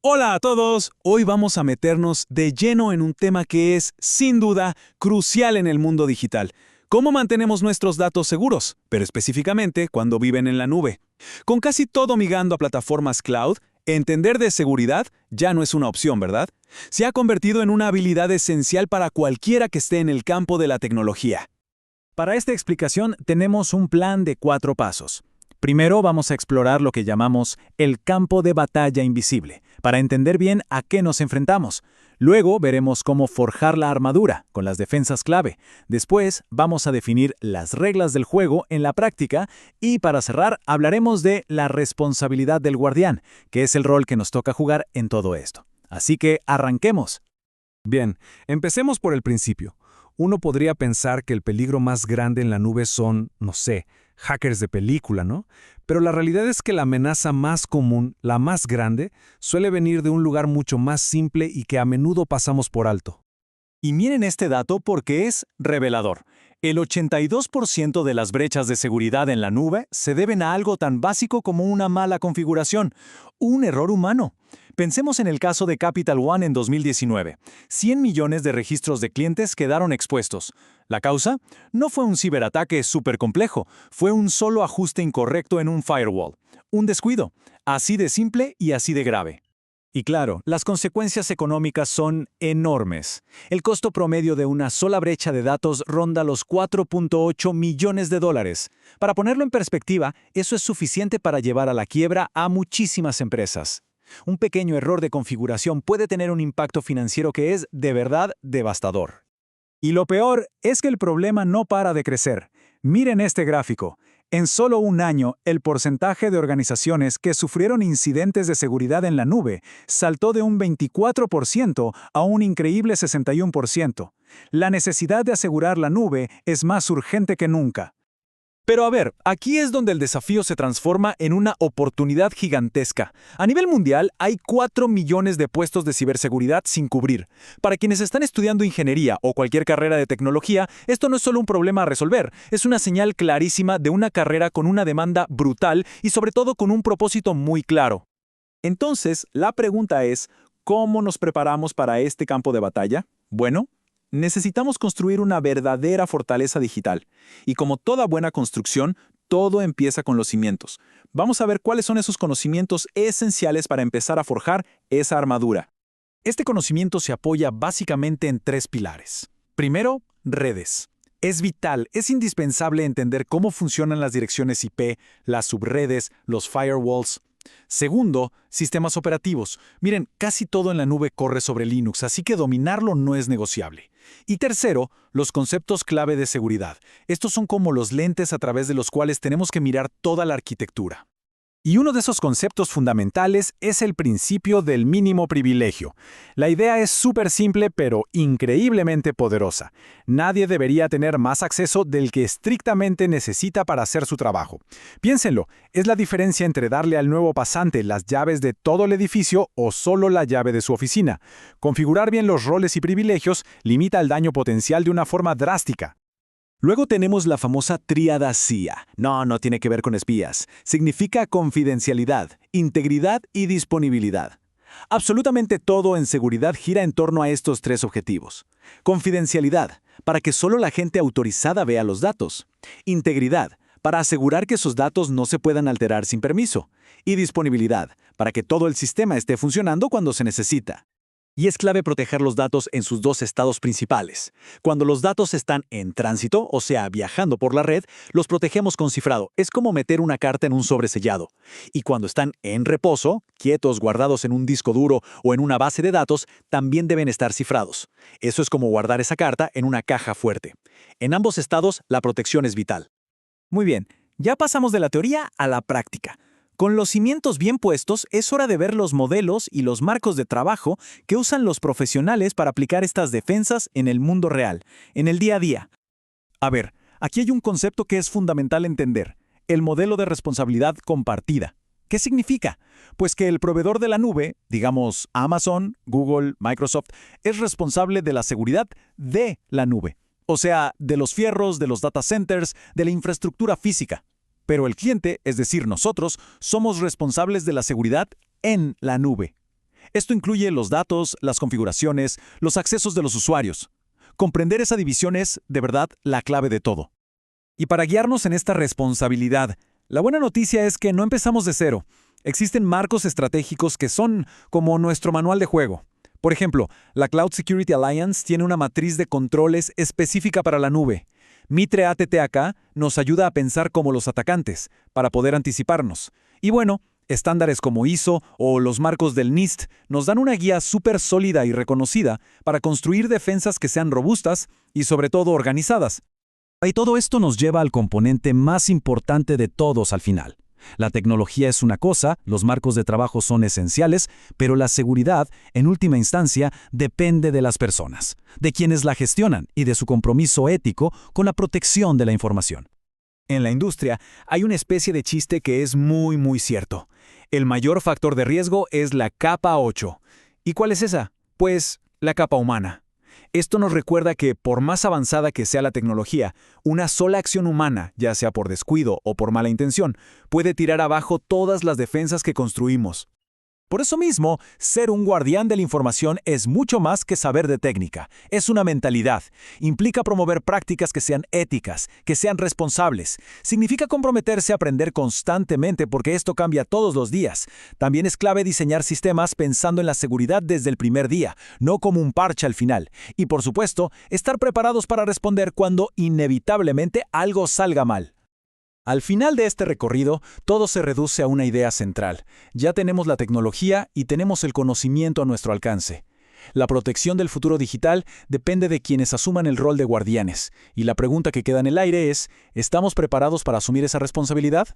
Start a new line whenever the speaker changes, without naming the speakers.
Hola a todos, hoy vamos a meternos de lleno en un tema que es, sin duda, crucial en el mundo digital. ¿Cómo mantenemos nuestros datos seguros? Pero específicamente cuando viven en la nube. Con casi todo migrando a plataformas cloud, entender de seguridad ya no es una opción, ¿verdad? Se ha convertido en una habilidad esencial para cualquiera que esté en el campo de la tecnología. Para esta explicación tenemos un plan de 4 pasos. Primero vamos a explorar lo que llamamos el campo de batalla invisible, para entender bien a qué nos enfrentamos. Luego veremos cómo forjar la armadura, con las defensas clave. Después vamos a definir las reglas del juego en la práctica y para cerrar hablaremos de la responsabilidad del guardián, que es el rol que nos toca jugar en todo esto. Así que arranquemos.
Bien, empecemos por el principio. Uno podría pensar que el peligro más grande en la nube son, no sé, hackers de película, ¿no? Pero la realidad es que la amenaza más común, la más grande, suele venir de un lugar mucho más simple y que a menudo pasamos por alto.
Y miren este dato porque es revelador. El 82% de las brechas de seguridad en la nube se deben a algo tan básico como una mala configuración, un error humano. Pensemos en el caso de Capital One en 2019. 100 millones de registros de clientes quedaron expuestos. ¿La causa? No fue un ciberataque súper complejo, fue un solo ajuste incorrecto en un firewall. Un descuido. Así de simple y así de grave. Y claro, las consecuencias económicas son enormes. El costo promedio de una sola brecha de datos ronda los 4.8 millones de dólares. Para ponerlo en perspectiva, eso es suficiente para llevar a la quiebra a muchísimas empresas. Un pequeño error de configuración puede tener un impacto financiero que es, de verdad, devastador. Y lo peor es que el problema no para de crecer. Miren este gráfico. En solo un año, el porcentaje de organizaciones que sufrieron incidentes de seguridad en la nube saltó de un 24% a un increíble 61%. La necesidad de asegurar la nube es más urgente que nunca. Pero a ver, aquí es donde el desafío se transforma en una oportunidad gigantesca. A nivel mundial hay 4 millones de puestos de ciberseguridad sin cubrir. Para quienes están estudiando ingeniería o cualquier carrera de tecnología, esto no es solo un problema a resolver, es una señal clarísima de una carrera con una demanda brutal y sobre todo con un propósito muy claro. Entonces, la pregunta es, ¿cómo nos preparamos para este campo de batalla? Bueno, necesitamos construir una verdadera fortaleza digital. Y como toda buena construcción, todo empieza con los cimientos. Vamos a ver cuáles son esos conocimientos esenciales para empezar a forjar esa armadura. Este conocimiento se apoya básicamente en 3 pilares. Primero, redes. Es vital, es indispensable entender cómo funcionan las direcciones IP, las subredes, los firewalls. Segundo, sistemas operativos. Miren, casi todo en la nube corre sobre Linux, así que dominarlo no es negociable. Y tercero, los conceptos clave de seguridad. Estos son como los lentes a través de los cuales tenemos que mirar toda la arquitectura. Y uno de esos conceptos fundamentales es el principio del mínimo privilegio. La idea es súper simple pero increíblemente poderosa. Nadie debería tener más acceso del que estrictamente necesita para hacer su trabajo. Piénsenlo, es la diferencia entre darle al nuevo pasante las llaves de todo el edificio o solo la llave de su oficina. Configurar bien los roles y privilegios limita el daño potencial de una forma drástica. Luego tenemos la famosa tríada CIA. No tiene que ver con espías. Significa confidencialidad, integridad y disponibilidad. Absolutamente todo en seguridad gira en torno a estos 3 objetivos. Confidencialidad, para que solo la gente autorizada vea los datos. Integridad, para asegurar que esos datos no se puedan alterar sin permiso. Y disponibilidad, para que todo el sistema esté funcionando cuando se necesita. Y es clave proteger los datos en sus 2 estados principales. Cuando los datos están en tránsito, o sea, viajando por la red, los protegemos con cifrado. Es como meter una carta en un sobre sellado. Y cuando están en reposo, quietos, guardados en un disco duro o en una base de datos, también deben estar cifrados. Eso es como guardar esa carta en una caja fuerte. En ambos estados, la protección es vital. Muy bien, ya pasamos de la teoría a la práctica. Con los cimientos bien puestos, es hora de ver los modelos y los marcos de trabajo que usan los profesionales para aplicar estas defensas en el mundo real, en el día a día. A ver, aquí hay un concepto que es fundamental entender, el modelo de responsabilidad compartida. ¿Qué significa? Pues que el proveedor de la nube, digamos Amazon, Google, Microsoft, es responsable de la seguridad de la nube. O sea, de los fierros, de los data centers, de la infraestructura física. Pero el cliente, es decir, nosotros, somos responsables de la seguridad en la nube. Esto incluye los datos, las configuraciones, los accesos de los usuarios. Comprender esa división es, de verdad, la clave de todo.
Y para guiarnos en esta responsabilidad, la buena noticia es que no empezamos de cero. Existen marcos estratégicos que son como nuestro manual de juego. Por ejemplo, la Cloud Security Alliance tiene una matriz de controles específica para la nube. Mitre ATT-AK nos ayuda a pensar como los atacantes, para poder anticiparnos. Y bueno, estándares como ISO o los marcos del NIST nos dan una guía súper sólida y reconocida para construir defensas que sean robustas y sobre todo organizadas.
Y todo esto nos lleva al componente más importante de todos al final. La tecnología es una cosa, los marcos de trabajo son esenciales, pero la seguridad, en última instancia, depende de las personas, de quienes la gestionan y de su compromiso ético con la protección de la información. En la industria hay una especie de chiste que es muy cierto. El mayor factor de riesgo es la capa 8. ¿Y cuál es esa? Pues la capa humana. Esto nos recuerda que, por más avanzada que sea la tecnología, una sola acción humana, ya sea por descuido o por mala intención, puede tirar abajo todas las defensas que construimos. Por eso mismo, ser un guardián de la información es mucho más que saber de técnica. Es una mentalidad. Implica promover prácticas que sean éticas, que sean responsables. Significa comprometerse a aprender constantemente porque esto cambia todos los días. También es clave diseñar sistemas pensando en la seguridad desde el primer día, no como un parche al final. Y por supuesto, estar preparados para responder cuando inevitablemente algo salga mal. Al final de este recorrido, todo se reduce a una idea central. Ya tenemos la tecnología y tenemos el conocimiento a nuestro alcance. La protección del futuro digital depende de quienes asuman el rol de guardianes. Y la pregunta que queda en el aire es, ¿estamos preparados para asumir esa responsabilidad?